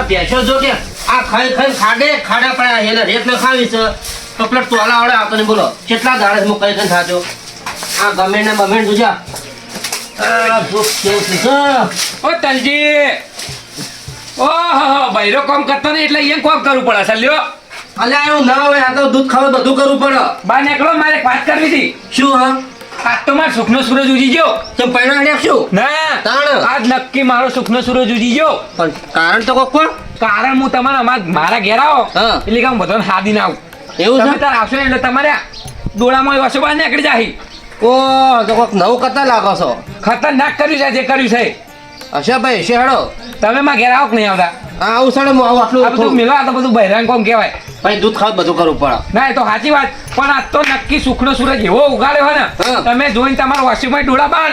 બેસો જો કે આ ખાઈ ખાડા પડ્યા એને રેત ન ખાવી છે તો પેલા ટોલા આવડે આપણને બોલો કેટલા દાડે હું કઈ કઈ ખાજો આ ગમે ને બમે જોજા આ ભૂખ કેવું છે ઓ તલજી ઓહો બૈરો કામ કરતો ને એટલે એમ કોમ કરવું પડે સલ્યો અલ્યા એવું ના હોય આ તો દૂધ ખાવ બધું કરવું પડે બહાર નીકળો મારે એક વાત કરવી હતી શું હા આજ તો મારો સુખનો સૂરજ ઉજી ગયો તો પૈણા હેડ્યા શું ના તાણ આજ નક્કી મારો સુખનો સૂરજ ઉજી ગયો પણ કારણ તો કોક પણ કારણ હું તમારા મારા ઘેર આવો હા. એટલે કે હું બધાને હાદી ના આવું એવું તમે છે તાર આવશો ને એટલે તમારે દોડામાં વસો બહાર નીકળી જાય ઓ તો કોક નવું કરતા લાગો છો ખતરનાક કર્યું છે જે કર્યું છે હશે ભાઈ હશે હેડો તમે માં ઘેર આવો કે નહીં આવતા આ આવું સડે હું આવું આ બધું આટલું મિલવા તો બધું બહેરાંગ કોમ કહેવાય ભાઈ દૂધ ખાવ બધું કરવું પડે ના એ તો સાચી વાત પણ આજ તો નક્કી સુખનો સૂરજ એવો ઉગાડ્યો હોય ને હા. તમે જોઈને તમારા વાસીમાં ડોળા બાર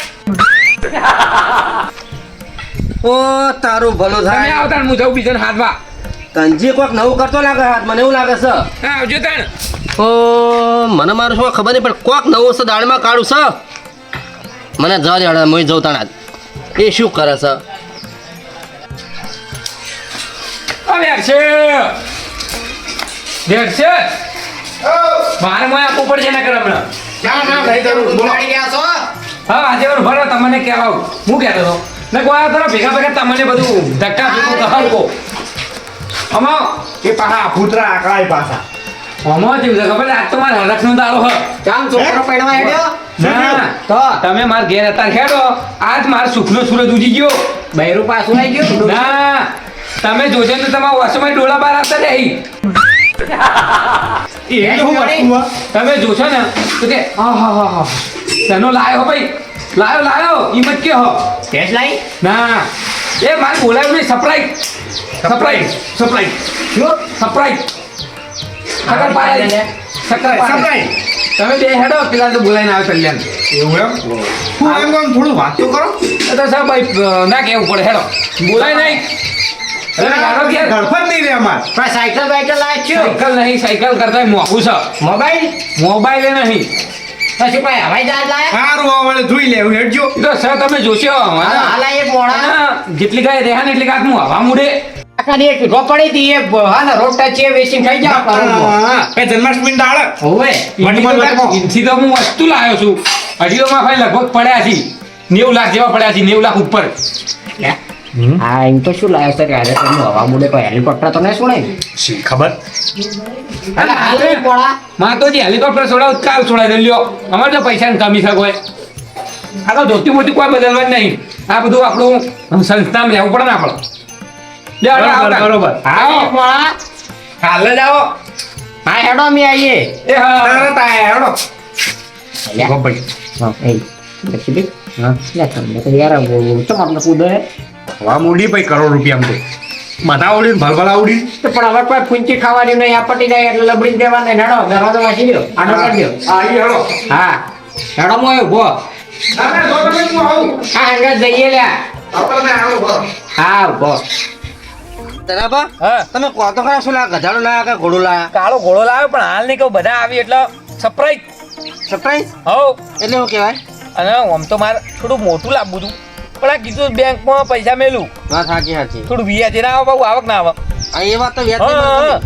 ઓ તારું ભલું તમે થાય આવતા ને હું જઉં બીજાને હાથમાં તંજી કોક નવું કરતો લાગે હાથ મને એવું લાગે છે હા આવજો તાણ ઓ મને મારું શું ખબર નહીં પણ કોક નવું છે દાળમાં કાઢું છે મને જવા દે હું જઉં તાણા એ શું કરે છે હવે હશે દેડશે મારે મોય આપવું પડશે ને કરે હમણાં હા આજે વાર ભરો તમને કહેવા આવું હું કહેતો હતો ને કોઈ કરો ભેગા ભેગા તમને બધું ધક્કા ધુક્કું કહો અમા એ પાછા ભૂતરા આકળાય પાછા અમા જેવું છે ખબર આજ તો મારે હરખનો દાડો હ ચામ છોકરો પહેરવા હેડ્યો ના તો તમે માર ઘેર હતા ખેડો આજ માર સુખનો સૂરજ ઉજી ગયો બૈરું પાછું આવી ગયું ના તમે જોજો ને તમારા વસમાં ડોળા બાર આવતા નહીં એ શું વસ્તુ આ? તમે જોશો ને તો કે હા તેનો લાયો ભાઈ લાયો હિંમત કે હો ટેસ્ટ લાઈ ના એ મારે બોલાવ્યું નહીં સરપ્રાઈઝ ખબર પાડે સરપ્રાઈઝ. તમે બે હેડો પેલા તો બોલાઈને આવે કલ્યાણ એવું એમ હું એમ કહું થોડું વાત તો કરો એ તો સાહેબ ભાઈ ના કહેવું પડે હેડો બોલાય નહીં અરે હેડો ઘેર. ગળફત નહીં રે અમાર પણ સાયકલ બાયકલ લાય છું સાયકલ કરતા મોંઘું છે મોબાઈલ મોબાઈલ નહીં પછી ભાઈ હવાઈ જહાજ લાય સારું આ વળે જોઈ લેવું હેડજો એ તો સર તમે જોશો હાલ એક મોડા હા, જેટલી ગાય રહ્યા ને એટલી ગાય હું હવા મૂડે આખાની એક ઢીકો પડી હતી એ હાલ રોડ ટચે વેચીને ખાઈ જાવ હા એ જન્માષ્ટમી દાળ હોવે ઇનથી તો હું વસ્તુ લાવ્યો છું હજી તો મારા ભાઈ લગભગ પડ્યા છે 90 લાખ જેવા પડ્યા છે 90 લાખ ઉપર હા એમ તો શું લાયો છે કે આજે તમે હવા મુડે કોઈ હેલિકોપ્ટર તો નહીં સુણે શી ખબર અરે હાલ એક મોડા માં તો જે હેલિકોપ્ટર છોડાવ કાલ છોડાઈ લ્યો અમારે તો પૈસાની કમી છે કોઈ આ તો ધોતી મોતી કોઈ બદલવા જ નહીં આ બધું આપણું સંસ્થામાં રહેવું પડે ને આપણે લે, હાલો, આવતા. બરોબર. આવો એક મોડા કાલે જ આવો હા હેડો અમે આવીએ એ હા તરત આયા હેડો અલ્યા. ભાઈ હા એ લખી દે હા લે તમને તો યાર તો આપણે કૂદે હવા મૂડી ભાઈ કરોડ રૂપિયા તો બધા ઉડી ભલભલા ઉડી તો પણ હવે કોઈ ફૂંચી ખાવાની નહીં આ પટી જાય એટલે લબડી દેવાને હેડો દરવાજો વાંચી દો આડો કરી દો હા ઈ હેડો હા હેડો મોય ઉભો ના ના જો તમે હું આવું હા હંગા જઈએ લ્યા આપણે આવો બરો હા ઉભો તરાબા હા તમે કહો તો ખરા શું લાયા ગધાડું લાયા કે ઘોડું લાયા કાળો ઘોડો લાવ્યો પણ હાલ નહીં કહું બધા આવી એટલે સરપ્રાઈઝ સરપ્રાઈઝ હો એટલે શું કહેવાય અને આમ તો મારે થોડું મોટું લાવવું હતું પણ આ કીધું બેંકમાં પૈસા મેલું વાત સાચી સાચી થોડું વ્યાજ ના આવે બહુ આવક ના આવે આ એ વાત તો વ્યાજ હા,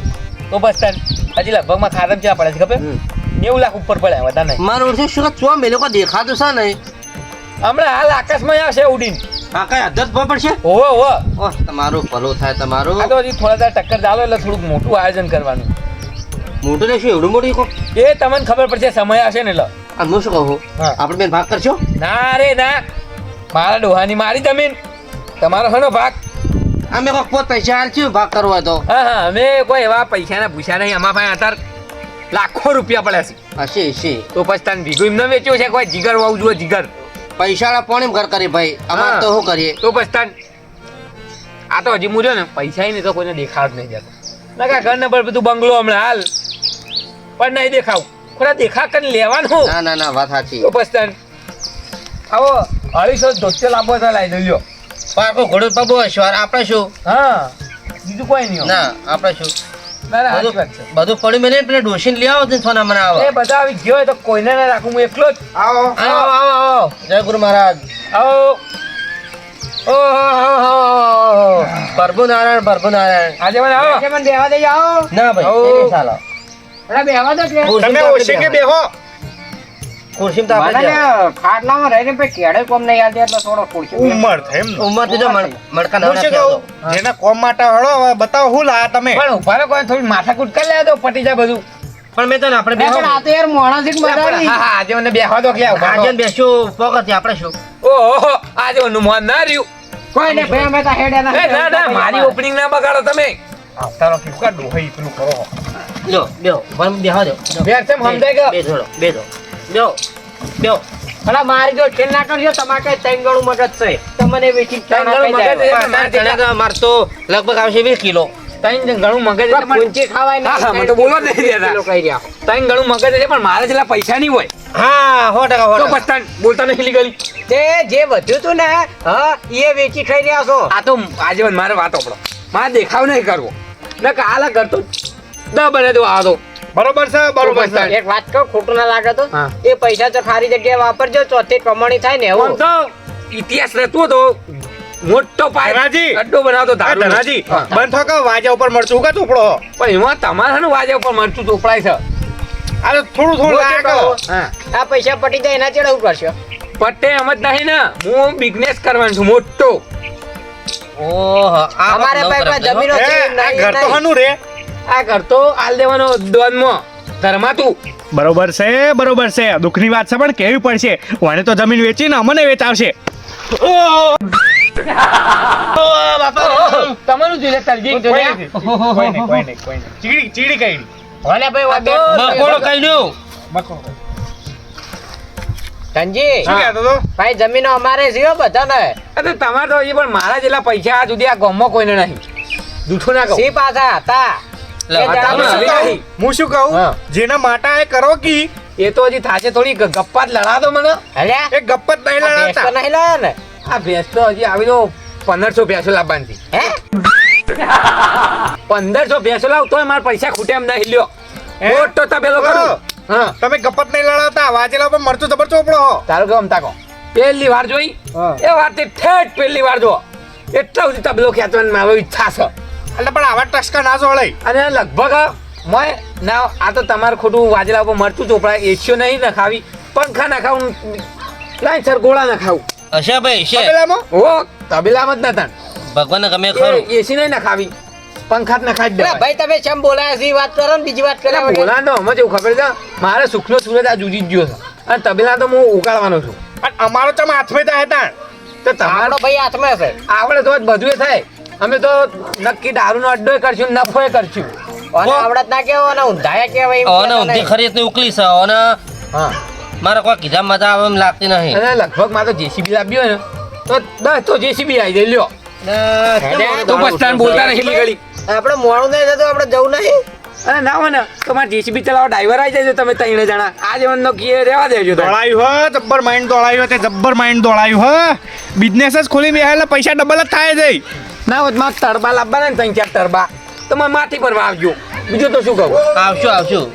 તો બસ તાન હજી લગભગમાં ખાતમ ચા પડે છે ખબર 90 લાખ ઉપર પડ્યા વધારે નહીં મારું ઓળખે શું ચો મેં લોકો દેખાતું છે નહીં હમણાં હાલ આકાશમાં આવશે ઉડીને આ કઈ અધત પડશે ઓહો ઓહો ઓહ તમારું ભલું થાય તમારું આ તો હજી થોડા દાડા ટક્કર ચાલો એટલે થોડુંક મોટું આયોજન કરવાનું મોટું લેશું એવડું મોટું કોક એ તમને ખબર પડશે સમય આવશે ને એટલે આ હું શું કહું હા. આપણે બેન ભાગ કરશો ના રે ના મારા ડોહાની મારી જમીન તમારો હનો ભાગ અમે કોક પોત પૈસા હાલશું ભાગ કરવો હોય તો હા હા અમે કોઈ એવા પૈસાના ભૂસા નહીં અમારા પાસે અત્યારે લાખો રૂપિયા પડ્યા છે હશે હશે તો પછી તને ભીગું એમને વેચ્યો છે કોઈ જીગર વાવું જોઈએ જીગર પૈસા પોણી ઘર કરી ભાઈ અમારે હા. તો શું કરીએ તો પછી તને આ તો હજી મૂર્યો ને પૈસા નહીં તો કોઈને દેખાડ નહીં જતો ના કા ઘર ને પર બધું બંગલો હમણાં હાલ પણ નહીં દેખાવ ખોટા દેખા કરીને લેવાનું ના ના ના વાત સાચી તો પછી તને આવો 250 ધોત્યો લાંબો તો લાવી દો લ્યો પાકો ઘોડું પબો શ્વાર આપણે શું હા બીજું કોઈ નહીં ના આપણે શું ના ના સાચી વાત છે બધું પડી મેને પેલા ડોશીને લઈ આવો ને સોના મને આવો એ બધા આવી ગયો હોય તો કોઈને ના રાખું હું એકલો જ આવો આવો આવો આવો જય ગુરુ મહારાજ આવો ઓ પ્રભુ નારાયણ આજે મને આવો આજે મને બેહવા દઈ આવો. ના ભાઈ આવો. એ નહીં ચાલે. અરે બેહવા દો કે. ખુરશી તમે તો આપણે ઓછી કે બેહો. બેહો ખુરશી તો આપણે મને બેહો. ખાટલામાં રહીને પછી કેળે કોમ નહીં આવતી એટલે થોડો ખુરશી બેહો. ઉંમર થાય એમ ઉંમર તો જો મડકા હું શું નવરા કહું જેના કોમ માટે હળો હવે બતાવો શું લાયા તમે પણ ઉભા રહો, કોઈ થોડી માથાકૂટ કરી લે તો પટી જાય બધું. પણ મેં તો ને આપણે ના, બેહો. પણ આ તો યાર મોણા થી જ બધાની. હા હા આજે મને બેહવા દો કે ઉભા રહો. આજે બેસ્યું પોકતી આપણે શું ઓહો આજે મને મોન ના રહ્યું. કોઈ ને ભાઈ અમે તો હેડે ના. એ ના ના મારી ઓપનિંગ ના બગાડો તમે. આવતાનો ફીફકા ડોહી પેલું કરો જો બેહો પણ બેહવા દો બેર છે સમજાય કે બે થોડો બેહો બેહો અલા મારી જો ખેલ ના કરજો તમારે કઈ ત્રણ ગણું મગજ છે તમને વેચી ત્રણ ગણું મગજ છે. મારે ચણા તો માર તો લગભગ આવશે 20 કિલો ત્રણ ઘણું મગજ છે પણ પૂંચી ખાવાય હા, હા, મને તો બોલવા જ નહીં દેતા. કિલો કહી રહ્યા. ત્રણ ઘણું મગજ છે પણ મારે જેટલા પૈસા નહીં હોય હા 100% તો પસ્તાન બોલતા નથી ગલી. તે જે વધ્યું તું ને હા એ વેચી ખાઈ રહ્યા છો. આ તો આજે મારે વાત ઓપડો મારે દેખાવ નહીં કરવો ને કાલા કરતો દ બને તો આ તો બરોબર છે બરોબર છે એક વાત કહું ખોટું ના લાગે તો હા. એ પૈસા તો ખારી જગ્યાએ વાપરજો ચોથી કમાણી થાય ને આમ એવું તો ઇતિહાસ રહેતો હતો મોટો પાય ધનાજી. અડ્ડો બનાવતો આ ધારો ધનાજી બંધ થો કે વાજા ઉપર મળતું કે ચોપડો પણ એમાં તમારા વાજે ઉપર મરચું ચોપડાય છે આ તો થોડું લાગે હા આ પૈસા પટી જાય એના ચેડવું કરશો પટ્ટે એમ જ નહીં ને હું બિઝનેસ કરવાનો છું મોટો ઓહો આ અમારે નવું પાસે કરાવી જમીનો દો. છે આ નહીં, ઘર તો નહીં. હનું રે આ કરતો આલ દેવાનો દોનમાં ઘરમાં તું બરોબર છે દુઃખની વાત છે પણ કેવી પડશે વાને તો જમીન વેચીને અમને વેચાવશે તમારું જોઈએ તરજી કોઈ નહીં ચીડી કઈ ભલે ભાઈ વાત બકોડો કહી દઉં. ધનજી શું કહેતો તો ભાઈ જમીનો અમારે છે હો બધાને અરે તમારે તો હજી પણ મારા જેટલા પૈસા આ સુધી આ ગામમાં કોઈને નહીં જૂઠું ના કહું સી પાછા હતા લે, એ વાત જણાવો તમે ને. આવી નહીં. હું શું કહું હા. જેના માટા એ કરો કી એ તો હજી થાશે થોડી ગપ્પા જ લડા દો મને અલ્યા એ ગપ્પત નહીં આ ભેંસ તો લડાતા નહીં લાયા ને આ ભેંસ તો હજી આવી તો 1500 ભેંસો લાવવાની હે 1500 ભેંસો લાવ તોય મારા પૈસા ખૂટે એમ નહીં લ્યો હે? મોટો તબેલો કરું હા તમે ગપ્પત નહીં લડાતા વાજેલા પર મરચું જબર ચોપડો તારું ગમ તાકો પહેલી વાર જોઈ હા. એ વાત ઠેઠ પહેલી વાર જો એટલા સુધી તબેલો ખેંચવાની મારો ઈચ્છા છે એટલે પણ આવા ટસકા ના જોડાય અને લગભગ મોય ના આ તો તમારે ખોટું વાજેલા ઉપર મરતું ચોપડાય એશિયો નહીં નખાવી પંખા નખાવું લાઈન સર ગોળા નખાવું હશે ભાઈ છે તબેલામાં ઓ તબેલામાં જ નતા ભગવાનને ગમે ખરું એસી નહીં નખાવી પંખા જ નખાવી અલા દે ભાઈ તમે કેમ બોલાયા છે? ઈ વાત કરો ને બીજી વાત કરો બોલા તો અમે જેવું ખબર છે મારે સુખનો સૂરજ આ જુજી જ ગયો છે અને તબેલા તો હું ઉગાડવાનો છું અને અમારો તમે હાથમાં થાય તાણ તો તમારો આપણો ભાઈ હાથમાં છે આવડે તો જ બધું થાય અમે તો નક્કી દારૂનો અડ્ડો કરશું નફો કરશું અને આવડત ના કેવો અને ઊંધાયા કેવાય એમ અને કહેતા ઊંધી નહીં. ખરી રીતની ઉકલી છે અને હા મારે કોઈ કીધા મજા આવે એમ લાગતી નહીં અને લગભગ મારે જેસીબી લાવ્યો હોય ને તો 10 તો જેસીબી આવી જાય લ્યો તું બસ સ્ટેન્ડ બોલતા નહીં લીગડી આપણે મોડું નહીં થતું આપણે જવું નહીં અને ના હોય ને તો મારે જેસીબી ચલાવવા ડ્રાઈવર આવી જાય તમે ત્રણ જણા આ જીવનનો કીએ રહેવા દેજો તમે. દોડાયું હો જબ્બર માઇન્ડ દોડાયું તે જબ્બર માઇન્ડ દોડાયું હો બિઝનેસ જ ખોલી બે એટલે પૈસા ડબલ જ થાય જઈ ના હોત મારે તરબા લાવવાના ને ત્રણ ચાર તરબા તો મારે માથી પર આવજો બીજું તો શું કહું આવશું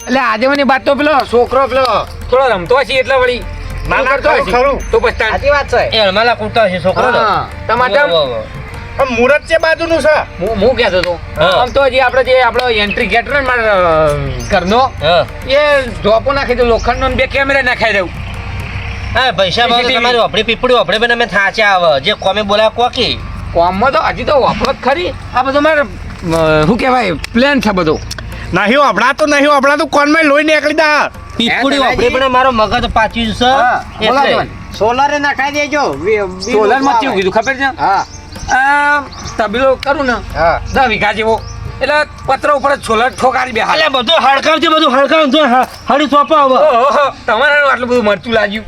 એટલે આજે મને બાત તો પેલો છોકરો પેલો થોડો રમતો હશે એટલે વળી ના, ના, કરતો ખરું, હશે. ખરું. તો પછી તાણ. સાચી વાત છે એ હળમાલા કૂટતા હશે છોકરો ને. હા, ટમાટર? વાહ, વાહ, વાહ. પણ મુહૂર્ત છે બાજુનું છે હું કહેતો હતો હા. આમ તો હજી આપણે જે આપણો એન્ટ્રી ગેટ ને મારા ઘરનો હા એ ધોપો નાખી દઉં લોખંડનો ને બે કેમેરા નાખાઈ દઉં હા પૈસા માં તો CCTV. તમારી વાપરી પીપળી વાપરે પણ અમે થાચા આવે જે કોમે બોલાય કોકી કોમમાં તો હજી તો વાપરો જ ખરી આ બધું મારે શું કહેવાય પ્લેન છે બધું નહીં હમણાં તો કોનમાં લોહી નીકળી દા પીપળી હે, વાપરે પણ મારો મગજ પાછું છે હા, બોલા એટલે. જવાન. સોલરે નખાઈ દેજો સોલરમાં કેવું કીધું ખબર છે હા આ તબેલો કરું ને હા 10 વીઘા જેવો એટલે પત્ર ઉપર જ સોલર ઠોકારી બે અલ્યા બધું હડકાવ છે બધું હડકાવ જો હળી સોંપો હવે ઓહો તમારે આટલું બધું મરચું લાગ્યું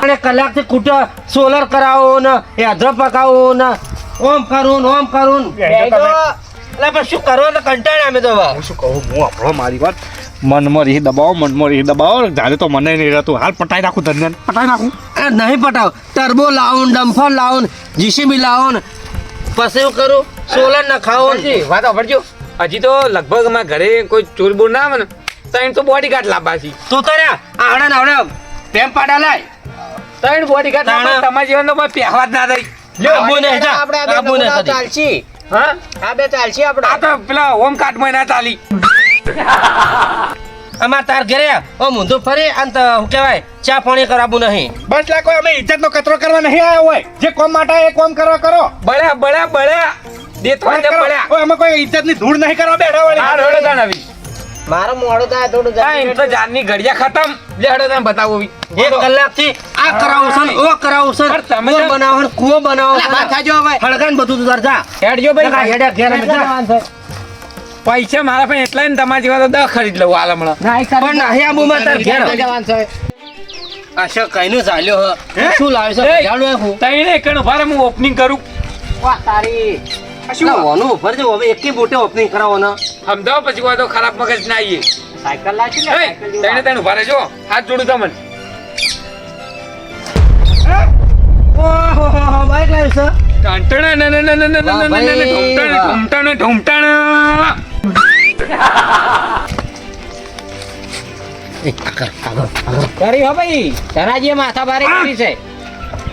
અને કલાકથી કૂટા સોલર કરાવો ને એ અધર પકાવો ને ઓમ કરું એટલે પણ શું કરો ને કંટાળ્યા અમે તો હવે હું શું કહું હું આપણો મારી વાત મનમાં રહી દબાવો જાતે તો મને નહીં રહેતું હાલ પટાઈ નાખું ધન્યન પટાઈ નાખું આ નહીં પટાવ ટર્બો લાવો ને ડમ્ફર લાવો ને જીસીબી લાવો ને પછી એવું કરું સોલર ન ખાવો ને હજી વાત સાંભળજો હજી તો લગભગ અમારા ઘરે કોઈ ચોર બોર ના આવે ને ત્રણ તો બોડીગાર્ડ લાવવા છે તું તો આવડે પેમ પાડા લાય ત્રણ બોડીગાર્ડ તાણા. તમારા જીવનનો કોઈ પહેવા જ ના દઈ આબુ નહીં જા, આપણે આ બે આબુ નહીં નમૂના કદી. ચાલશી. હા આ બે ચાલશી આપણે. આ તો પેલા હોમ કાર્ડમાં ના ચાલી અમાર તાર ઘરે ઓ મુંધું ફરી અને તો શું કહેવાય ચા પાણી કરાવવું નહીં. બસ લા કોઈ અમે ઇજ્જતનો કચરો કરવા નહીં આવ્યા હોય જે કોમ માટે એ કોમ કરવા કરો બળ્યા દેતો ને બળ્યા ઓય અમે કોઈ ઇજ્જતની ધૂળ નહીં કરવા બેઠા આ વાળી રોડે તાણ આવી મારું મોડું થાય થોડું આ એમ તો જાનની ઘડિયા ખતમ લે હડો તને બતાવો એક કલાકથી આ કરાવું છે ને ઓ કરાવું છે પણ તમે કૂવો બનાવો ને કૂવો બનાવો છે. વાત થાજો હવે. હળગાઈને બધું તું તાર જા. હેડજો ભાઈ. લગા હેડ્યા ઘેર અમે જા. જવાનું છે. પૈસા મારા પાસે એટલા ને તમારા જેવા તો 10 ખરીદ લઉં હાલ હમણાં ના, એ ખરી. પણ નહીં આબુમાં તાર ઘેર. જવાનું છે. આશા કઈનું ચાલ્યો હ શું લાવે છે એ! જાડું આખું. તઈને એકણ ભારે હું ઓપનિંગ કરું વાહ, તારી. ના, ઓનું ઉપર છે હવે એકી બોટે ઓપનિંગ કરાવો ને સમજાવો પછી કોઈ તો ખરાબ મગજ ના આવીએ સાયકલ લાવશી ને, સાયકલ જેવું તઈને તને ભારે જો હાથ જોડું તમને ઓહો બાઈક લાવ્યું છે. ટંટણા ન ન ન ન ન વાહ, ભાઈ, ઢોમટાણા ઢોમટાણા એ, આગળ, આગળ, આગળ. કરી હો ભાઈ. ધનાજીએ માથા ભારે કરી છે.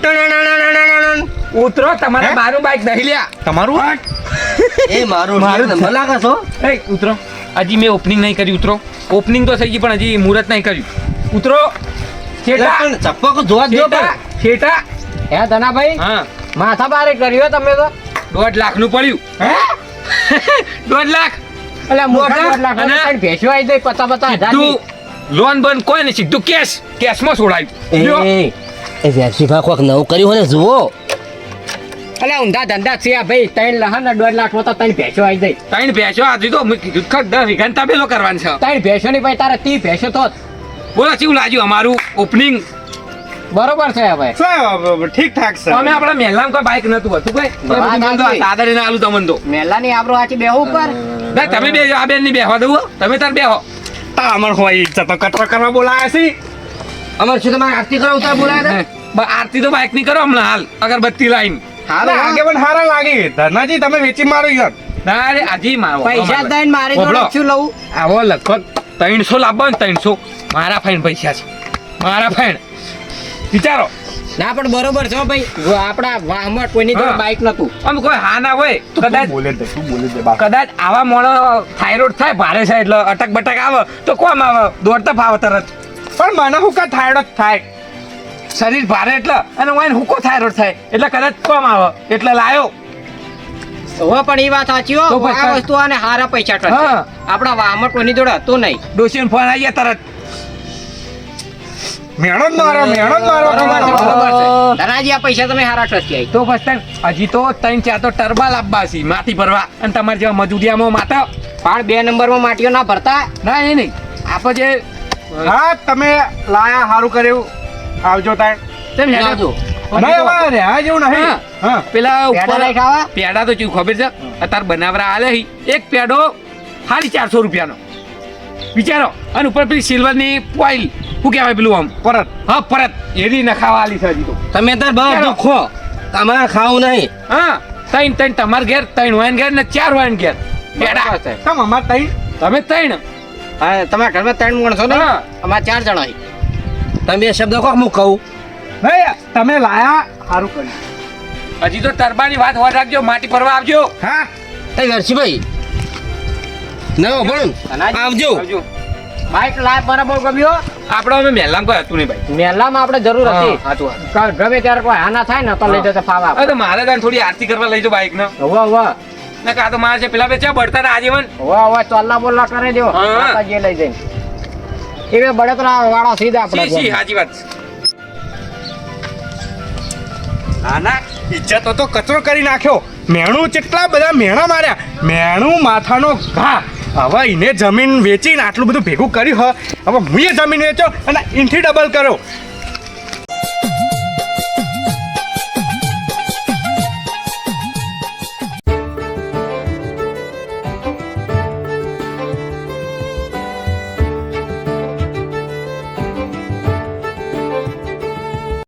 ટણણણણણણણ. ઉતરો તમારા મારું બાઈક નહીં લ્યા તમારું એ મારું મારું મને લાગે છો એ ઉતરો હજી મેં ઓપનિંગ નહીં કરી ઉતરો ઓપનિંગ તો થઈ ગઈ પણ હજી મુહૂર્ત નહીં કર્યું ઉતરો શેઠા પણ ચપ્પક જોવા જ જો શેઠા પણ. શેઠા હે ધનાભાઈ, હા માથા ભારે કર્યો તમે તો. 1.5 લાખ નું પડ્યું હે? 1.5 લાખ અલા, મોટા મોટા. 1.5 લાખ અને? ત્રણ ભેંસો આવી જાય 50,000 ની. તું લોન બંધ કોઈ નહીં સીધું કેશમાં છોડાયું લ્યો. એ વેરસીભા કોક નવું કર્યું હોય ને જુઓ અલા, ઊંધા ધંધા છે આ ભાઈ. 3 લાખ ને 1.5 લાખ માં તો ત્રણ ભેંસો આવી જાય. ત્રણ ભેંસો આજે તો મેં કીધું ખર 10 વીઘાની તબેલો કરવાનું છે ત્રણ ભેંસો ની ભાઈ તારે 30 ભેંસો તો બોલો કેવું લાગ્યું અમારું ઓપનિંગ બરોબર છે હવે. ઠીક ઠાક છે અમે આપણા મહેલામાં કોઈ બાઈક નતું હતું કોઈ વાત સાચી. દાદાને આલું તમને તો મેલા ની આબરૂ આચી બેહુ ઉપર. ના તમે બે આ બેન ની બેહવા દઉં હો. તમે તાર બેહો તામર હોય ઇજ્જતનો કચરો કરવા બોલાયા છે અમારે શું તમારે આરતી કરાવતા બોલાયા આરતી તો બાઈક ની કરો હમણાં હાલ અગરબત્તી લાઈન હારા આગે પણ હારા લાગી ધનાજી તમે વેચી મારો યાર ના રે આજી મારો પૈસા દઈને મારી જોડે બોલો. શું લઉં? આવો લગભગ 300 લાવવા ને 300 મારા ફાઈન પૈસા છે મારા ફાઈન વિચારો ના પણ બરોબર છે હો ભાઈ. જો આપણા વાહમાં કોઈની જોડે હા. બાઈક નતું. આમ કોઈ હા ના હોય કદાચ બોલે દે તું બોલે દે બા કદાચ આવા મોણો થાઇરોઇડ થાય ભારે છે એટલે અટક બટક આવે તો કોમ આવે દોડતા ફાવે તરત પણ મને હું કા થાયડો થાય શરીર ભારે એટલે અને વાઈન હુકો થાઇરોઇડ થાય એટલે કદાચ કોમ આવે એટલે લાયો હવે પણ એ વાત સાચી હો. તો પછી- આ વસ્તુ આને હારા પૈસા ટકે. હા. આપણા વાહમાં કોઈની જોડે હતું નહીં. ડોશીનો ફોન આવી ગયા તરત મેણો જ મારો બરોબર છે, બરોબર છે. ધનાજી આ પૈસા તમે હારા ટકી આવી. તો બસ તને હજી તો 3-4 તો ટરબા લાવવા છે માટી ભરવા અને તમારે જેવા મજૂરિયામાં માતા પણ 2 નંબરમાં માટીઓ ના ભરતા. ના એ નહીં આપણે જે હા તમે લાયા સારું કર્યું આવજો તાર તેમ હેડો. આવજો. નહીં હવે રે આ જેવું નહીં હા. હા પેલા પેડા ઉપર લઈ ખાવા? પેડા તો ચેવું ખબર છે અત્યારે બનાવરા આલે હી એક પેડો 450 રૂપિયાનો વિચારો અને ઉપર પેલી સિલ્વરની પોઈલ શું કહેવાય પેલું આમ પરત હા પરત એની નખાવા આલી છે હજી તો તમે તાર બહુ ચાલો. દુખો તમારે ખાવું નહીં હા ત્રણ તમાર ઘેર 3 વાયન ઘેર ને 4 વાયન ઘેર પેડા બરોબર છે. તમ અમાર તઈ તમે 3 હા, તમારા ઘરમાં 3 માણસો ને હા. અમારે 4 જણા છે. તમે એ શબ્દ કોક હું કહું નહીં તમે લાયા સારું કર્યું હજી તો ટરબાની વાત હોર રાખજો માટી ભરવા આવજો હા એ વેરસીભાઈ ના બોલો ધનાજી, આવજો આવજો બાઈક લાય બરાબર ગમ્યો. આપણો અમે મહેલામાં કોઈ હતું નહીં ભાઈ મેલામાં આપણે જરૂર હતી. હાચું ગમે ત્યારે કોઈ હાના થાય ને તો લઈ જતા ફાવા. હવે તો મારે ત્યાં થોડી આરતી કરવા લઈ જાઓ બાઈક ને હવે હવે ના કા તો મારે છે પેલા બે ચા બળતા હતા આજીવન હવે હવે ચોલ્લા બોલ્લા કરી દો. હા. માતાજીએ લઈ જઈને એ બળતરા વાળો સીધા સી સી આપણે હાજી વાત ના ના ઇજ્જતો તો કચરો કરી નાખ્યો મેણું કેટલા બધા મેણા માર્યા મેણું માથાનો ઘા હવે એને જમીન વેચીને આટલું બધું ભેગું કર્યું હ હવે હું એ જમીન વેચ્યો અને એનથી ડબલ કર્યો